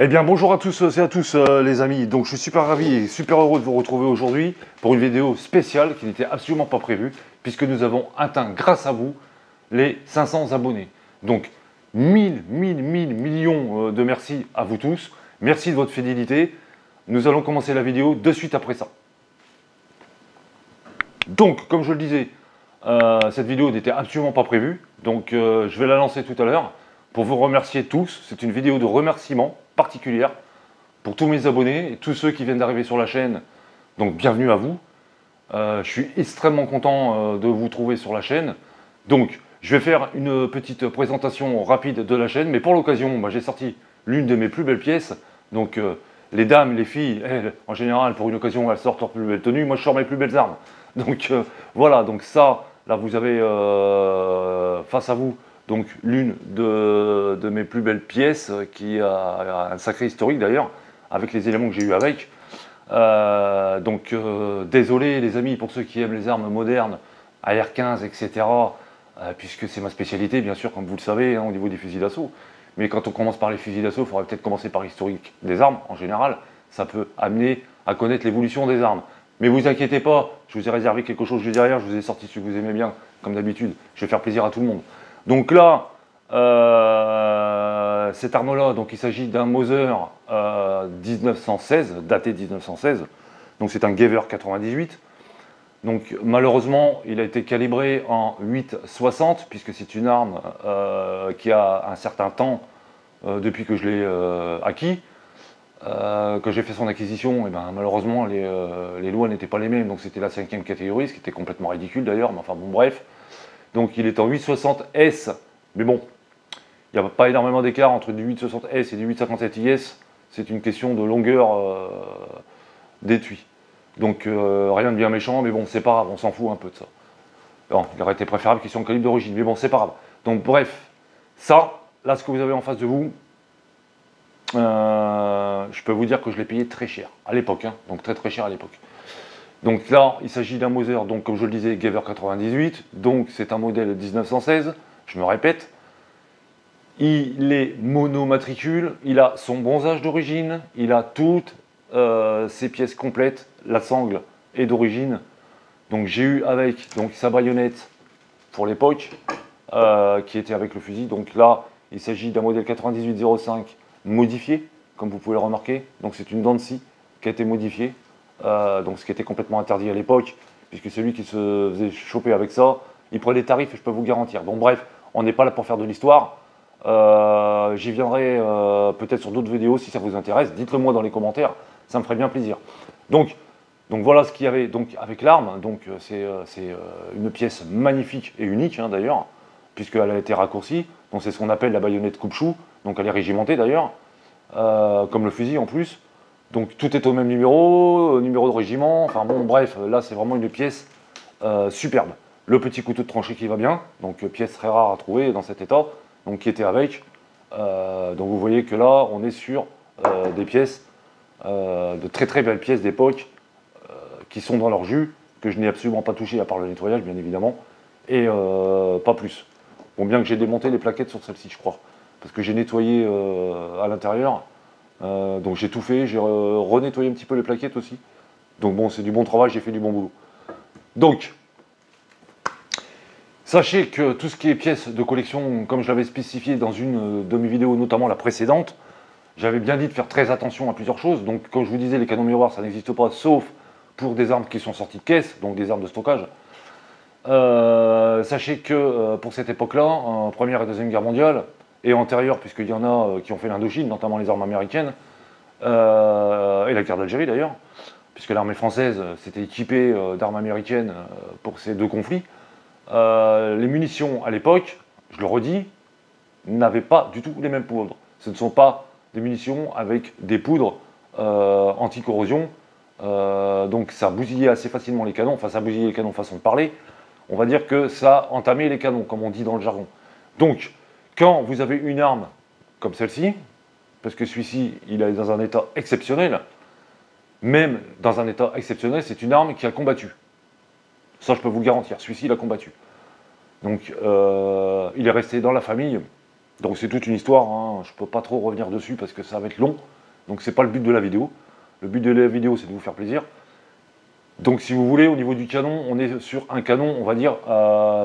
Eh bien bonjour à tous et à tous les amis, donc je suis super ravi et super heureux de vous retrouver aujourd'hui pour une vidéo spéciale qui n'était absolument pas prévue puisque nous avons atteint grâce à vous les 500 abonnés. Donc 1000 millions de merci à vous tous, merci de votre fidélité. Nous allons commencer la vidéo de suite après ça. Donc comme je le disais, cette vidéo n'était absolument pas prévue, donc je vais la lancer tout à l'heure pour vous remercier tous. C'est une vidéo de remerciement particulière pour tous mes abonnés et tous ceux qui viennent d'arriver sur la chaîne. Donc bienvenue à vous. Je suis extrêmement content de vous trouver sur la chaîne. Donc je vais faire une petite présentation rapide de la chaîne, mais pour l'occasion, j'ai sorti l'une de mes plus belles pièces. Donc les dames, les filles, elles, en général, pour une occasion, elles sortent leurs plus belles tenues. Moi, je sors mes plus belles armes. Donc voilà, donc ça, là, vous avez face à vous donc l'une de mes plus belles pièces qui a un sacré historique d'ailleurs, avec les éléments que j'ai eu avec. Désolé les amis pour ceux qui aiment les armes modernes, AR-15, etc. Puisque c'est ma spécialité, bien sûr, comme vous le savez, hein, au niveau des fusils d'assaut. Mais quand on commence par les fusils d'assaut, il faudrait peut-être commencer par l'historique des armes, en général. Ça peut amener à connaître l'évolution des armes. Mais vous inquiétez pas, je vous ai réservé quelque chose juste derrière, je vous ai sorti ce que vous aimez bien, comme d'habitude. Je vais faire plaisir à tout le monde. Donc là, cette arme-là, donc il s'agit d'un Mauser 1916, daté 1916. Donc c'est un Gewehr 98. Donc malheureusement, il a été calibré en 8,60 puisque c'est une arme qui a un certain temps depuis que je l'ai acquis. Quand j'ai fait son acquisition, et ben, malheureusement les lois n'étaient pas les mêmes, donc c'était la 5e catégorie, ce qui était complètement ridicule d'ailleurs, mais enfin bon bref. Donc il est en 860S, mais bon, il n'y a pas énormément d'écart entre du 860S et du 857IS, c'est une question de longueur d'étui. Donc rien de bien méchant, mais bon, c'est pas grave, on s'en fout un peu de ça. Bon, il aurait été préférable qu'il soit en calibre d'origine, mais bon, c'est pas grave. Donc bref, ça, là ce que vous avez en face de vous, je peux vous dire que je l'ai payé très cher, à l'époque, hein, donc très très cher à l'époque. Donc là, il s'agit d'un Mauser, donc comme je le disais, Gewehr 98, donc c'est un modèle 1916, je me répète. Il est monomatricule, il a son bronzage d'origine, il a toutes ses pièces complètes, la sangle est d'origine. Donc j'ai eu avec donc, sa baïonnette pour l'époque, qui était avec le fusil. Donc là, il s'agit d'un modèle 98-05 modifié, comme vous pouvez le remarquer. Donc c'est une dent de scie qui a été modifiée. Donc ce qui était complètement interdit à l'époque, puisque celui qui se faisait choper avec ça, il prenait des tarifs, je peux vous garantir. Donc bref, on n'est pas là pour faire de l'histoire. J'y viendrai peut-être sur d'autres vidéos si ça vous intéresse. Dites-le moi dans les commentaires, ça me ferait bien plaisir. Donc voilà ce qu'il y avait donc, avec l'arme. Donc c'est une pièce magnifique et unique hein, d'ailleurs, puisqu'elle a été raccourcie. Donc c'est ce qu'on appelle la baïonnette coupe-chou. Donc elle est régimentée d'ailleurs, comme le fusil en plus. Donc tout est au même numéro de régiment, enfin bon bref, là c'est vraiment une pièce superbe. Le petit couteau de tranchée qui va bien, donc pièce très rare à trouver dans cet état, donc qui était avec. Donc vous voyez que là on est sur des pièces, de très très belles pièces d'époque, qui sont dans leur jus, que je n'ai absolument pas touché à part le nettoyage bien évidemment, et pas plus. Bon bien que j'ai démonté les plaquettes sur celle-ci je crois, parce que j'ai nettoyé à l'intérieur. Donc j'ai tout fait, j'ai renettoyé un petit peu les plaquettes aussi. Donc bon, c'est du bon travail, j'ai fait du bon boulot. Donc, sachez que tout ce qui est pièces de collection, comme je l'avais spécifié dans une de mes vidéos, notamment la précédente, j'avais bien dit de faire très attention à plusieurs choses. Donc comme je vous disais, les canons miroirs, ça n'existe pas, sauf pour des armes qui sont sorties de caisse, donc des armes de stockage. Sachez que pour cette époque-là, en Première et Deuxième Guerre mondiale, et antérieure, puisqu'il y en a qui ont fait l'Indochine, notamment les armes américaines, et la guerre d'Algérie d'ailleurs, puisque l'armée française s'était équipée d'armes américaines pour ces deux conflits. Les munitions à l'époque, je le redis, n'avaient pas du tout les mêmes poudres. Ce ne sont pas des munitions avec des poudres anti-corrosion, donc ça bousillait assez facilement les canons, enfin ça bousillait les canons façon de parler. On va dire que ça entamait les canons, comme on dit dans le jargon. Donc, quand vous avez une arme comme celle-ci, parce que celui-ci, il est dans un état exceptionnel, même dans un état exceptionnel, c'est une arme qui a combattu. Ça, je peux vous le garantir, celui-ci, il a combattu. Donc, il est resté dans la famille, donc c'est toute une histoire, hein. Je ne peux pas trop revenir dessus parce que ça va être long, Donc c'est pas le but de la vidéo. Le but de la vidéo, c'est de vous faire plaisir. Donc si vous voulez, au niveau du canon, on est sur un canon, on va dire,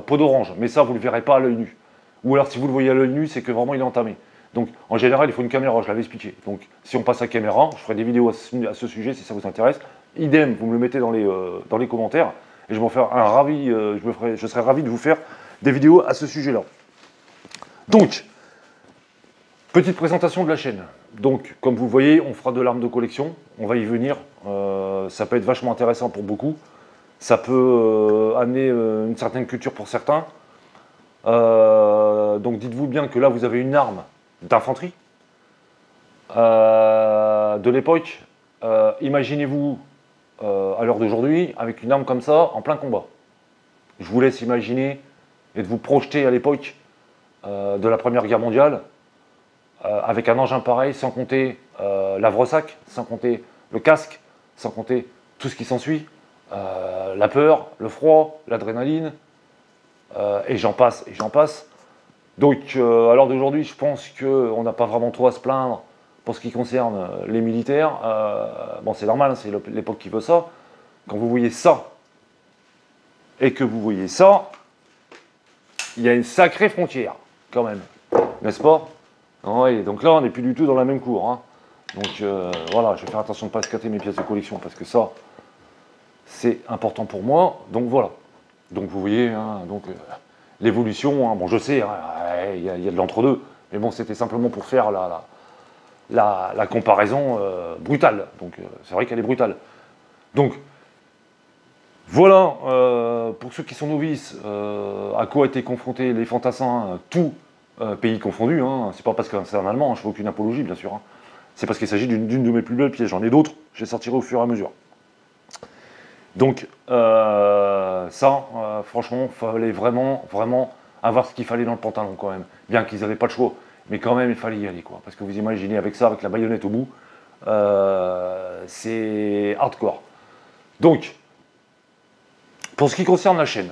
peau d'orange. Mais ça, vous ne le verrez pas à l'œil nu. Ou alors si vous le voyez à l'œil nu, c'est que vraiment il est entamé. Donc en général, il faut une caméra, je l'avais expliqué. Donc si on passe à caméra, je ferai des vidéos à ce sujet si ça vous intéresse. Idem, vous me le mettez dans les commentaires. Et je je serai ravi de vous faire des vidéos à ce sujet-là. Donc, petite présentation de la chaîne. Donc, comme vous voyez, on fera de l'arme de collection. On va y venir. Ça peut être vachement intéressant pour beaucoup. Ça peut amener une certaine culture pour certains. Donc, dites-vous bien que là, vous avez une arme d'infanterie de l'époque. Imaginez-vous à l'heure d'aujourd'hui avec une arme comme ça en plein combat. Je vous laisse imaginer et de vous projeter à l'époque de la Première Guerre mondiale. Avec un engin pareil, sans compter l'havresac, sans compter le casque, sans compter tout ce qui s'ensuit, la peur, le froid, l'adrénaline, et j'en passe, et j'en passe. Donc, à l'heure d'aujourd'hui, je pense qu'on n'a pas vraiment trop à se plaindre pour ce qui concerne les militaires. Bon, c'est normal, hein, c'est l'époque qui veut ça. Quand vous voyez ça, et que vous voyez ça, il y a une sacrée frontière, quand même, n'est-ce pas? Oui, donc là, on n'est plus du tout dans la même cour. Hein. Donc voilà, je vais faire attention de ne pas escater mes pièces de collection parce que ça, c'est important pour moi. Donc voilà. Donc vous voyez, hein, l'évolution, hein, bon je sais, hein, il y a de l'entre-deux, mais bon, c'était simplement pour faire la comparaison brutale. Donc c'est vrai qu'elle est brutale. Donc voilà, pour ceux qui sont novices, à quoi étaient confrontés les fantassins, tout pays confondus, hein. C'est pas parce que c'est un Allemand, hein, je fais aucune apologie bien sûr, hein. C'est parce qu'il s'agit d'une de mes plus belles pièces, j'en ai d'autres, je les sortirai au fur et à mesure. Donc franchement, il fallait vraiment avoir ce qu'il fallait dans le pantalon quand même, bien qu'ils n'avaient pas le choix, mais quand même il fallait y aller quoi, parce que vous imaginez avec ça, avec la baïonnette au bout, c'est hardcore. Donc, pour ce qui concerne la chaîne,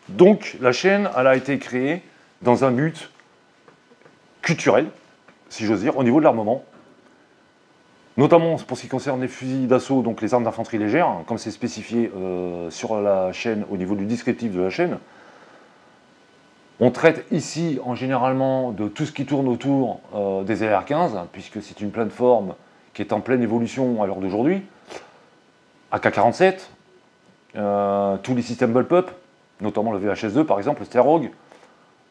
donc la chaîne, elle a été créée dans un but culturel, si j'ose dire, au niveau de l'armement, notamment pour ce qui concerne les fusils d'assaut, donc les armes d'infanterie légère, comme c'est spécifié sur la chaîne, au niveau du descriptif de la chaîne. On traite ici, en généralement, de tout ce qui tourne autour des LR15, puisque c'est une plateforme qui est en pleine évolution à l'heure d'aujourd'hui. AK-47, tous les systèmes bullpup, notamment le VHS-2 par exemple, le Sterog,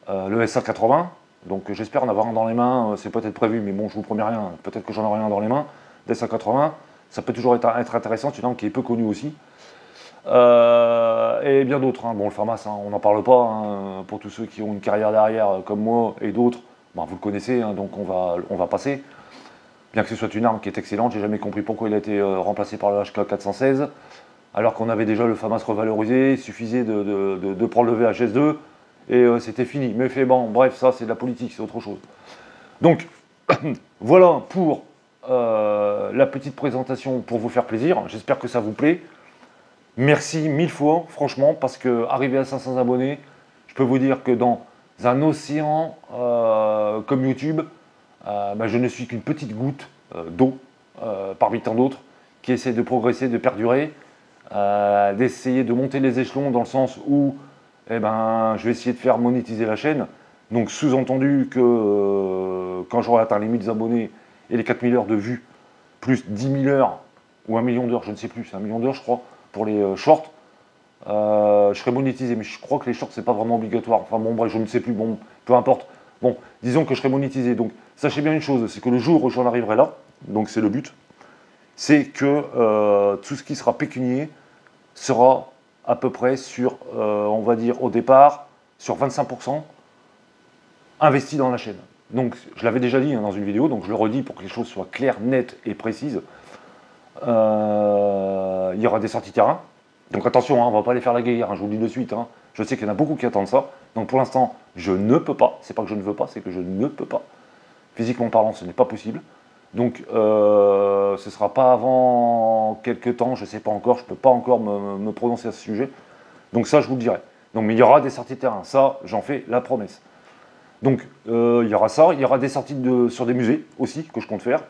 le SA-80. Donc j'espère en avoir un dans les mains, c'est peut-être prévu, mais bon, je vous promets rien, peut-être que j'en aurai un dans les mains, des SA-80, ça peut toujours être intéressant, c'est une arme qui est peu connue aussi. Et bien d'autres, hein. Bon, le FAMAS, hein, on n'en parle pas, hein, pour tous ceux qui ont une carrière derrière, comme moi et d'autres, ben, vous le connaissez, hein, donc on va passer. Bien que ce soit une arme qui est excellente, j'ai jamais compris pourquoi il a été remplacé par le HK416, alors qu'on avait déjà le FAMAS revalorisé, il suffisait de prendre le VHS-2, et c'était fini. Mais bon, bref, ça c'est de la politique, c'est autre chose. Donc, voilà pour la petite présentation pour vous faire plaisir. J'espère que ça vous plaît. Merci 1000 fois, franchement, parce que arrivé à 500 abonnés, je peux vous dire que dans un océan comme YouTube, bah, je ne suis qu'une petite goutte d'eau parmi tant d'autres qui essaient de progresser, de perdurer, d'essayer de monter les échelons dans le sens où eh ben, je vais essayer de faire monétiser la chaîne. Donc sous-entendu que quand j'aurai atteint les 1000 abonnés et les 4000 heures de vues, plus 10 000 heures ou 1 million d'heures, je ne sais plus, c'est 1 million d'heures je crois, pour les shorts, je serai monétisé. Mais je crois que les shorts, c'est pas vraiment obligatoire. Enfin bon, bref, je ne sais plus, bon, peu importe. Bon, disons que je serai monétisé. Donc sachez bien une chose, c'est que le jour où j'en arriverai là, donc c'est le but, c'est que tout ce qui sera pécunier sera à peu près sur, on va dire au départ, sur 25% investi dans la chaîne. Donc je l'avais déjà dit hein, dans une vidéo, donc je le redis pour que les choses soient claires, nettes et précises. Il y aura des sorties terrain. Donc attention, hein, on ne va pas aller faire la guerre, hein, je vous le dis de suite. Hein. Je sais qu'il y en a beaucoup qui attendent ça. Donc pour l'instant, je ne peux pas. C'est pas que je ne veux pas, c'est que je ne peux pas. Physiquement parlant, ce n'est pas possible. Donc ce ne sera pas avant quelques temps, je ne sais pas encore, je ne peux pas encore me prononcer à ce sujet. Donc ça, je vous le dirai. Donc, mais il y aura des sorties terrain, ça, j'en fais la promesse. Donc il y aura ça, il y aura des sorties sur des musées aussi que je compte faire.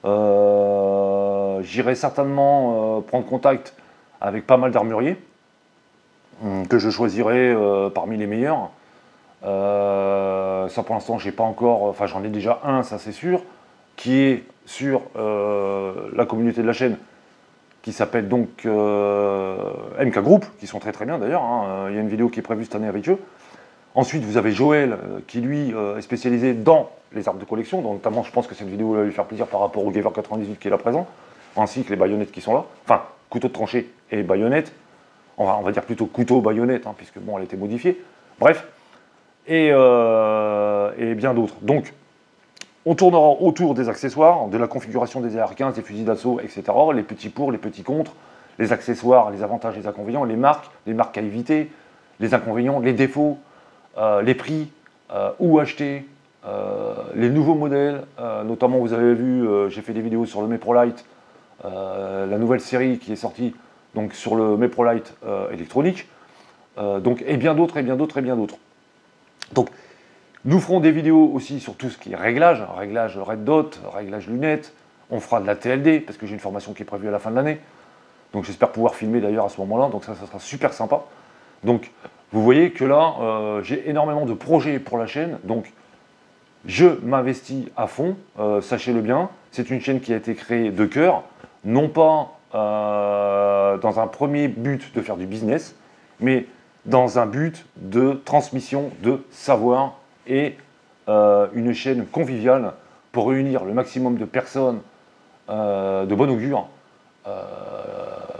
J'irai certainement prendre contact avec pas mal d'armuriers que je choisirai parmi les meilleurs. Ça pour l'instant j'ai pas encore, enfin j'en ai déjà un, ça c'est sûr, qui est sur la communauté de la chaîne, qui s'appelle donc MK Group, qui sont très très bien d'ailleurs, hein. Il y a une vidéo qui est prévue cette année avec eux. Ensuite vous avez Joël qui lui est spécialisé dans les armes de collection, donc notamment je pense que cette vidéo va lui faire plaisir par rapport au Gaver 98 qui est là présent, ainsi que les baïonnettes qui sont là, enfin couteau de tranchée et baïonnettes, on va dire plutôt couteau baïonnette, hein, puisque bon elle a été modifiée, bref, et bien d'autres. Donc on tournera autour des accessoires, de la configuration des AR-15, des fusils d'assaut, etc. Les petits pour, les petits contre, les accessoires, les avantages, les inconvénients, les marques à éviter, les inconvénients, les défauts, les prix, où acheter, les nouveaux modèles. Notamment, vous avez vu, j'ai fait des vidéos sur le Meprolight, la nouvelle série qui est sortie donc, sur le Meprolight électronique. Donc, et bien d'autres, et bien d'autres, et bien d'autres. Donc, nous ferons des vidéos aussi sur tout ce qui est réglage red dot, réglage lunettes. On fera de la TLD, parce que j'ai une formation qui est prévue à la fin de l'année. Donc j'espère pouvoir filmer d'ailleurs à ce moment-là, donc ça sera super sympa. Donc vous voyez que là, j'ai énormément de projets pour la chaîne, donc je m'investis à fond, sachez-le bien. C'est une chaîne qui a été créée de cœur, non pas dans un premier but de faire du business, mais dans un but de transmission de savoir et une chaîne conviviale pour réunir le maximum de personnes de bon augure,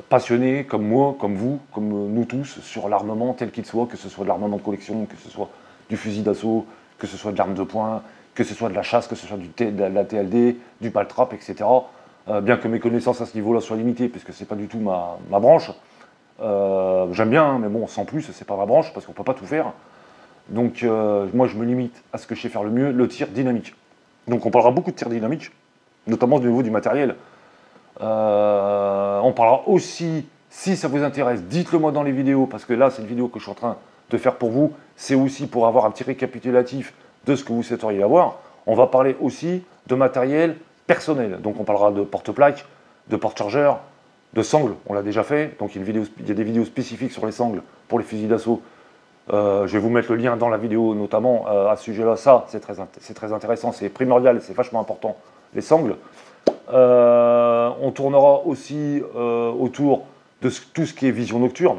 passionnés comme moi, comme vous, comme nous tous, sur l'armement tel qu'il soit, que ce soit de l'armement de collection, que ce soit du fusil d'assaut, que ce soit de l'arme de poing, que ce soit de la chasse, que ce soit de la TLD, du paltrap, etc. Bien que mes connaissances à ce niveau-là soient limitées, puisque c'est pas du tout ma branche. J'aime bien, hein, mais bon, sans plus, c'est pas ma branche, parce qu'on peut pas tout faire. Donc moi je me limite à ce que je sais faire le mieux, le tir dynamique. Donc on parlera beaucoup de tir dynamique, notamment au niveau du matériel. On parlera aussi, si ça vous intéresse, dites-le moi dans les vidéos, parce que là c'est une vidéo que je suis en train de faire pour vous, c'est aussi pour avoir un petit récapitulatif de ce que vous souhaiteriez avoir. On va parler aussi de matériel personnel, donc on parlera de porte-plaques, de porte-chargeurs, de sangles, on l'a déjà fait, donc il y a des vidéos spécifiques sur les sangles pour les fusils d'assaut. Je vais vous mettre le lien dans la vidéo, notamment à ce sujet-là. Ça, c'est très intéressant, c'est primordial, c'est vachement important, les sangles. On tournera aussi autour de tout ce qui est vision nocturne.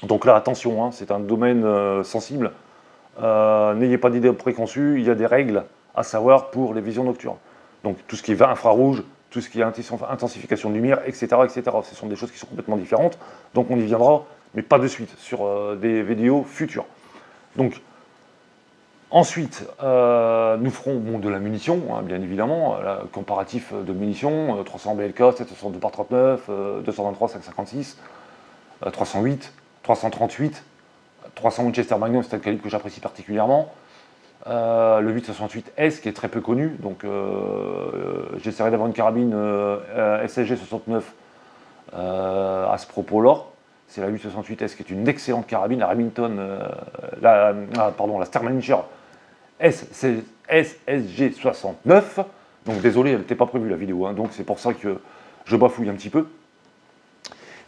Donc là, attention, hein, c'est un domaine sensible. N'ayez pas d'idées préconçues, il y a des règles à savoir pour les visions nocturnes. Donc tout ce qui est infrarouge, tout ce qui est intensification de lumière, etc., etc. Ce sont des choses qui sont complètement différentes. Donc on y viendra, mais pas de suite, sur des vidéos futures. Donc, ensuite, nous ferons de la munition, hein, bien évidemment, comparatif de munitions, 300 BLK, 762 par 39, 223, 556, 308, 338, 300 Winchester Magnum, c'est un calibre que j'apprécie particulièrement. Le 868S qui est très peu connu, donc j'essaierai d'avoir une carabine SSG 69 à ce propos-là. C'est la 868S qui est une excellente carabine, la Remington, la Stermaninger SSG 69. Donc désolé, elle n'était pas prévue la vidéo, hein, donc c'est pour ça que je bafouille un petit peu.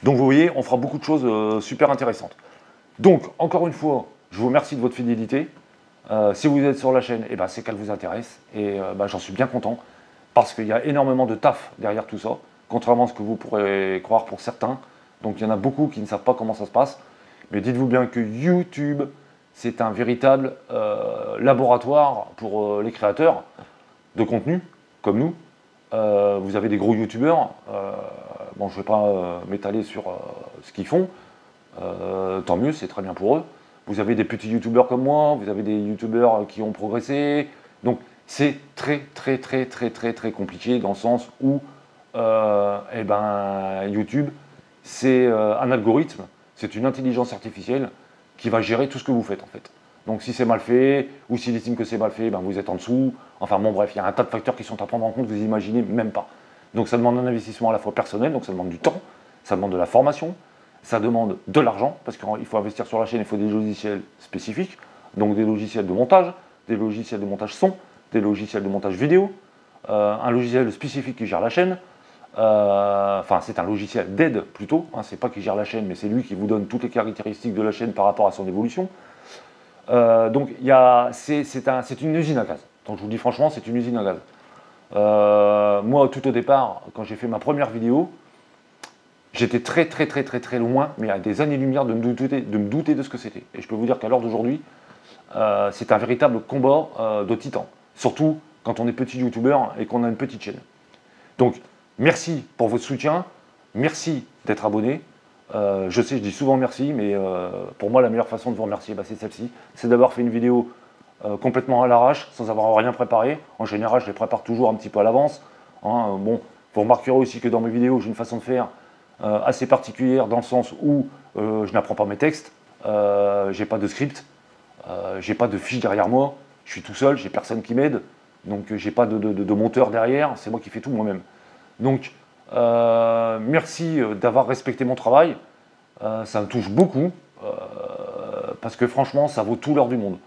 Donc vous voyez, on fera beaucoup de choses super intéressantes. Donc, encore une fois, je vous remercie de votre fidélité. Si vous êtes sur la chaîne, eh ben, c'est qu'elle vous intéresse. Et j'en suis bien content, parce qu'il y a énormément de taf derrière tout ça, contrairement à ce que vous pourrez croire pour certains. Donc il y en a beaucoup qui ne savent pas comment ça se passe. Mais dites-vous bien que YouTube, c'est un véritable laboratoire pour les créateurs de contenu, comme nous. Vous avez des gros youtubeurs, bon je ne vais pas m'étaler sur ce qu'ils font, tant mieux, c'est très bien pour eux. Vous avez des petits youtubeurs comme moi, vous avez des youtubeurs qui ont progressé, donc c'est très compliqué dans le sens où YouTube, c'est un algorithme, c'est une intelligence artificielle qui va gérer tout ce que vous faites en fait. Donc si c'est mal fait, ou s'il estime que c'est mal fait, vous êtes en dessous. Enfin bon bref, il y a un tas de facteurs qui sont à prendre en compte, vous imaginez même pas. Donc ça demande un investissement à la fois personnel, donc ça demande du temps, ça demande de la formation, ça demande de l'argent, parce qu'il faut investir sur la chaîne, il faut des logiciels spécifiques, donc des logiciels de montage son, des logiciels de montage vidéo, un logiciel spécifique qui gère la chaîne. Enfin, c'est un logiciel d'aide plutôt, hein, c'est pas qui gère la chaîne, mais c'est lui qui vous donne toutes les caractéristiques de la chaîne par rapport à son évolution. Donc c'est une usine à gaz. Donc je vous dis franchement, c'est une usine à gaz. Moi, tout au départ, quand j'ai fait ma première vidéo, j'étais très loin, mais à des années-lumière de me douter de ce que c'était. Et je peux vous dire qu'à l'heure d'aujourd'hui, c'est un véritable combat de titans. Surtout quand on est petit youtubeur et qu'on a une petite chaîne. Donc, merci pour votre soutien, merci d'être abonné. Je sais, je dis souvent merci, mais pour moi, la meilleure façon de vous remercier, c'est celle-ci. C'est d'avoir fait une vidéo complètement à l'arrache, sans avoir rien préparé. En général, je les prépare toujours un petit peu à l'avance. Hein. Bon, vous remarquerez aussi que dans mes vidéos, j'ai une façon de faire assez particulière, dans le sens où je n'apprends pas mes textes, j'ai pas de script, j'ai pas de fiche derrière moi, je suis tout seul, j'ai personne qui m'aide, donc j'ai pas de monteur derrière, c'est moi qui fais tout moi-même. Donc, merci d'avoir respecté mon travail, ça me touche beaucoup, parce que franchement, ça vaut tout l'or du monde.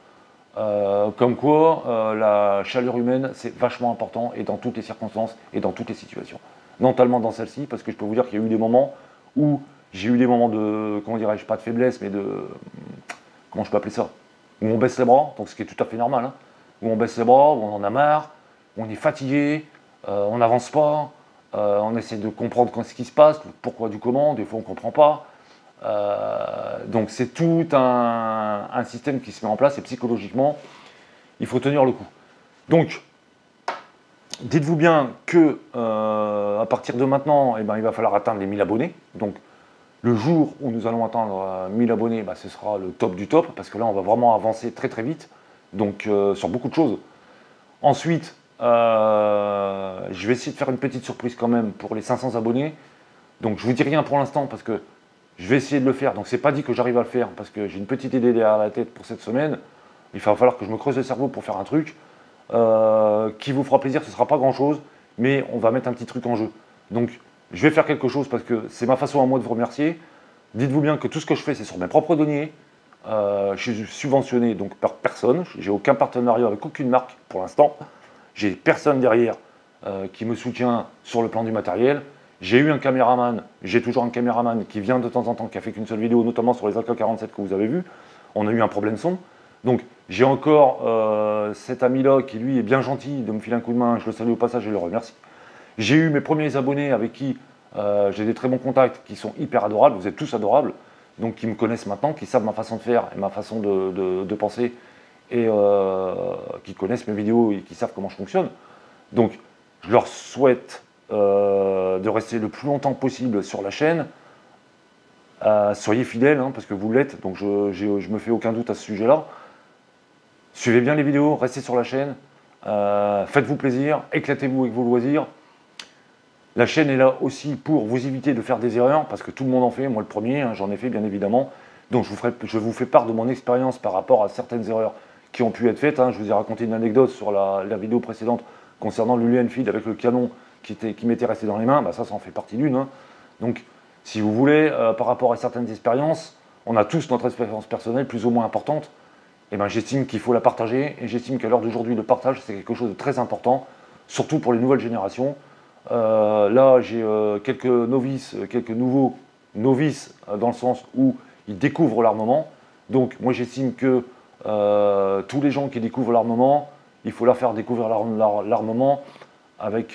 Comme quoi, la chaleur humaine, c'est vachement important, et dans toutes les circonstances, et dans toutes les situations. Non tellement dans celle-ci, parce que je peux vous dire qu'il y a eu des moments où j'ai eu des moments de, comment dirais-je, pas de faiblesse, mais de, comment je peux appeler ça, où on baisse les bras, donc ce qui est tout à fait normal, hein, où on baisse les bras, où on en a marre, où on est fatigué, on n'avance pas, on essaie de comprendre ce qui se passe, pourquoi du comment, des fois on ne comprend pas. Donc c'est tout un système qui se met en place et psychologiquement, il faut tenir le coup. Donc, dites-vous bien que à partir de maintenant, eh ben, il va falloir atteindre les 1000 abonnés. Donc, le jour où nous allons atteindre 1000 abonnés, bah, ce sera le top du top, parce que là, on va vraiment avancer très vite, donc sur beaucoup de choses. Ensuite, je vais essayer de faire une petite surprise quand même pour les 500 abonnés. Donc, je vous dis rien pour l'instant, parce que je vais essayer de le faire. Donc, c'est pas dit que j'arrive à le faire, parce que j'ai une petite idée derrière la tête pour cette semaine. Il va falloir que je me creuse le cerveau pour faire un truc qui vous fera plaisir. Ce ne sera pas grand-chose, mais on va mettre un petit truc en jeu. Donc, je vais faire quelque chose parce que c'est ma façon à moi de vous remercier. Dites-vous bien que tout ce que je fais, c'est sur mes propres deniers. Je suis subventionné donc par personne. J'ai aucun partenariat avec aucune marque pour l'instant. J'ai personne derrière qui me soutient sur le plan du matériel. J'ai eu un caméraman, j'ai toujours un caméraman qui vient de temps en temps, qui a fait qu'une seule vidéo, notamment sur les AK-47 que vous avez vu. On a eu un problème son. Donc j'ai encore cet ami-là qui lui est bien gentil de me filer un coup de main. Je le salue au passage et je le remercie. J'ai eu mes premiers abonnés avec qui j'ai des très bons contacts qui sont hyper adorables, vous êtes tous adorables, donc qui me connaissent maintenant, qui savent ma façon de faire et ma façon de penser, et qui connaissent mes vidéos et qui savent comment je fonctionne. Donc je leur souhaite de rester le plus longtemps possible sur la chaîne. Soyez fidèles, hein, parce que vous l'êtes, donc je me fais aucun doute à ce sujet-là. Suivez bien les vidéos, restez sur la chaîne, faites-vous plaisir, éclatez-vous avec vos loisirs. La chaîne est là aussi pour vous éviter de faire des erreurs, parce que tout le monde en fait, moi le premier, hein, j'en ai fait bien évidemment. Donc je vous fais part de mon expérience par rapport à certaines erreurs qui ont pu être faites. Hein. Je vous ai raconté une anecdote sur la vidéo précédente concernant le Enfield avec le canon qui m'était resté dans les mains. Bah, ça en fait partie d'une. Hein. Donc si vous voulez, par rapport à certaines expériences, on a tous notre expérience personnelle plus ou moins importante. Et ben, j'estime qu'il faut la partager, et j'estime qu'à l'heure d'aujourd'hui, le partage, c'est quelque chose de très important, surtout pour les nouvelles générations. Là, j'ai quelques novices, quelques nouveaux novices, dans le sens où ils découvrent l'armement. Donc, moi, j'estime que tous les gens qui découvrent l'armement, il faut leur faire découvrir l'armement avec,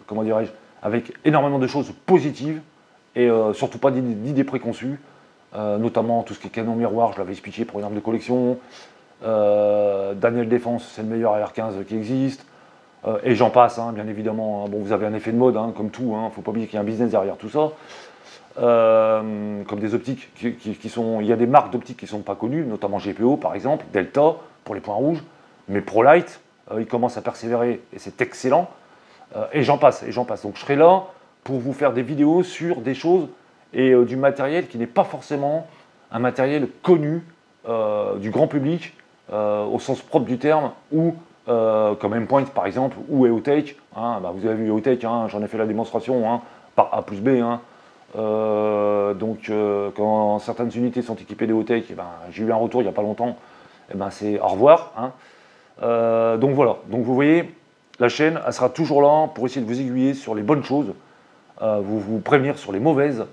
comment dirais-je, avec énormément de choses positives, et surtout pas d'idées préconçues. Notamment tout ce qui est canon miroir, je l'avais expliqué pour une arme de collection. Daniel Défense, c'est le meilleur AR-15 qui existe. Et j'en passe, hein, bien évidemment. Hein. Bon, vous avez un effet de mode, hein, comme tout. Il ne faut pas oublier qu'il y a un business derrière tout ça. Comme des optiques qui sont... Il y a des marques d'optiques qui ne sont pas connues, notamment GPO par exemple, Delta pour les points rouges. Mais ProLight, ils commencent à persévérer et c'est excellent. Et j'en passe, et j'en passe. Donc je serai là pour vous faire des vidéos sur des choses et du matériel qui n'est pas forcément un matériel connu du grand public au sens propre du terme, ou comme Aimpoint par exemple, ou EOTech. Hein, bah vous avez vu EOTech, hein, j'en ai fait la démonstration, hein, par A plus B. Hein. Donc quand certaines unités sont équipées d'EOTech, eh ben, j'ai eu un retour il n'y a pas longtemps, eh ben, c'est au revoir. Hein. Donc voilà, donc vous voyez, la chaîne, elle sera toujours là pour essayer de vous aiguiller sur les bonnes choses, vous prévenir sur les mauvaises,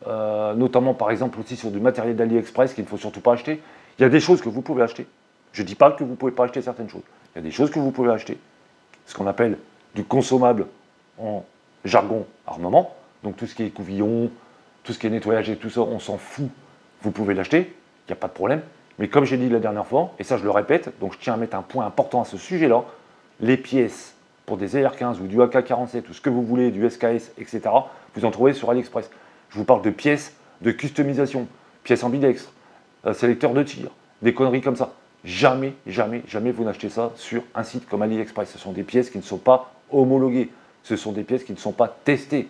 notamment par exemple aussi sur du matériel d'AliExpress qu'il ne faut surtout pas acheter. Il y a des choses que vous pouvez acheter. Je ne dis pas que vous ne pouvez pas acheter certaines choses. Il y a des choses que vous pouvez acheter, ce qu'on appelle du consommable en jargon armement. Donc tout ce qui est couvillon, tout ce qui est nettoyage et tout ça, on s'en fout. Vous pouvez l'acheter, il n'y a pas de problème. Mais comme j'ai dit la dernière fois, et ça je le répète, donc je tiens à mettre un point important à ce sujet-là, les pièces pour des AR-15 ou du AK-47 ou ce que vous voulez, du SKS, etc., vous en trouvez sur AliExpress. Je vous parle de pièces de customisation, pièces ambidextres, sélecteurs de tir, des conneries comme ça. Jamais, jamais, jamais vous n'achetez ça sur un site comme AliExpress. Ce sont des pièces qui ne sont pas homologuées. Ce sont des pièces qui ne sont pas testées.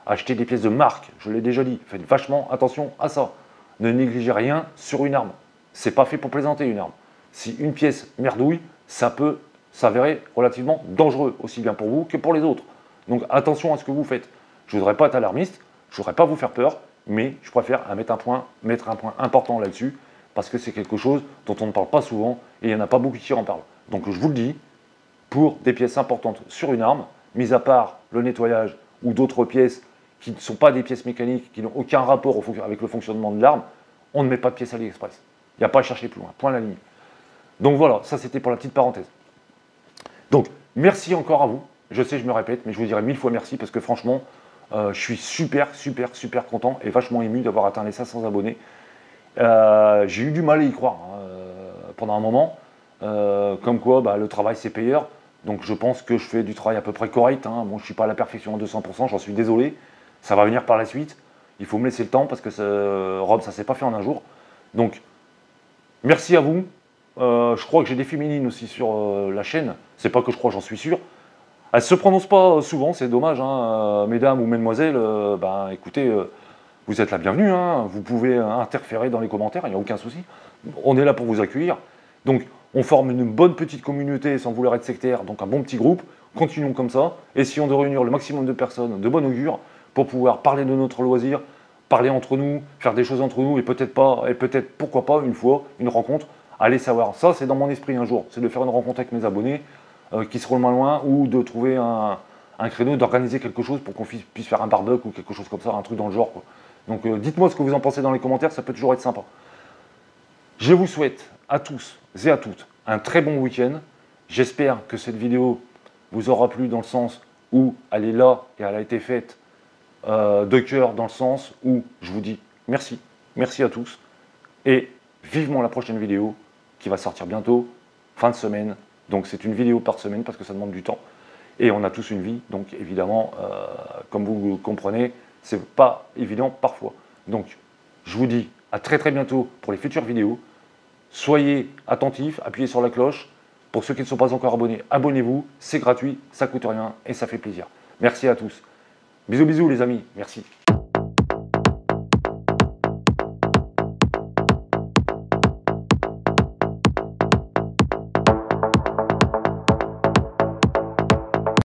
Achetez des pièces de marque, je l'ai déjà dit. Faites vachement attention à ça. Ne négligez rien sur une arme. C'est pas fait pour plaisanter une arme. Si une pièce merdouille, ça peut s'avérer relativement dangereux, aussi bien pour vous que pour les autres. Donc attention à ce que vous faites. Je ne voudrais pas être alarmiste, je ne voudrais pas vous faire peur, mais je préfère mettre un point important là-dessus, parce que c'est quelque chose dont on ne parle pas souvent, et il n'y en a pas beaucoup qui en parlent. Donc je vous le dis, pour des pièces importantes sur une arme, mis à part le nettoyage ou d'autres pièces qui ne sont pas des pièces mécaniques, qui n'ont aucun rapport avec le fonctionnement de l'arme, on ne met pas de pièces AliExpress. Il n'y a pas à chercher plus loin, point à la ligne. Donc voilà, ça c'était pour la petite parenthèse. Donc, merci encore à vous. Je sais, je me répète, mais je vous dirai 1000 fois merci parce que franchement, je suis super content et vachement ému d'avoir atteint les 500 abonnés. J'ai eu du mal à y croire pendant un moment. Comme quoi, le travail c'est payeur. Donc je pense que je fais du travail à peu près correct. Bon, je ne suis pas à la perfection à 200%, j'en suis désolé. Ça va venir par la suite. Il faut me laisser le temps parce que Rome, ça ne s'est pas fait en un jour. Donc, merci à vous. Je crois que j'ai des féminines aussi sur la chaîne. C'est pas que je crois, j'en suis sûr. Elles se prononcent pas souvent, c'est dommage, mesdames ou mesdemoiselles. Écoutez, vous êtes la bienvenue. Vous pouvez interférer dans les commentaires, il n'y a aucun souci. On est là pour vous accueillir. Donc, on forme une bonne petite communauté sans vouloir être sectaire, donc un bon petit groupe. Continuons comme ça. Essayons de réunir le maximum de personnes de bon augure pour pouvoir parler de notre loisir, parler entre nous, faire des choses entre nous et peut-être pourquoi pas une fois une rencontre. Allez savoir, ça c'est dans mon esprit un jour, c'est de faire une rencontre avec mes abonnés qui seront le moins loin ou de trouver un créneau, d'organiser quelque chose pour qu'on puisse faire un barbecue ou quelque chose comme ça, un truc dans le genre, quoi. Donc dites-moi ce que vous en pensez dans les commentaires, ça peut toujours être sympa. Je vous souhaite à tous et à toutes un très bon week-end. J'espère que cette vidéo vous aura plu dans le sens où elle est là et elle a été faite de cœur, dans le sens où je vous dis merci, merci à tous et vivement la prochaine vidéo qui va sortir bientôt, fin de semaine. Donc c'est une vidéo par semaine parce que ça demande du temps. Et on a tous une vie, donc évidemment, comme vous le comprenez, c'est pas évident parfois. Donc je vous dis à très bientôt pour les futures vidéos. Soyez attentifs, appuyez sur la cloche. Pour ceux qui ne sont pas encore abonnés, abonnez-vous, c'est gratuit, ça coûte rien et ça fait plaisir. Merci à tous. Bisous les amis, merci.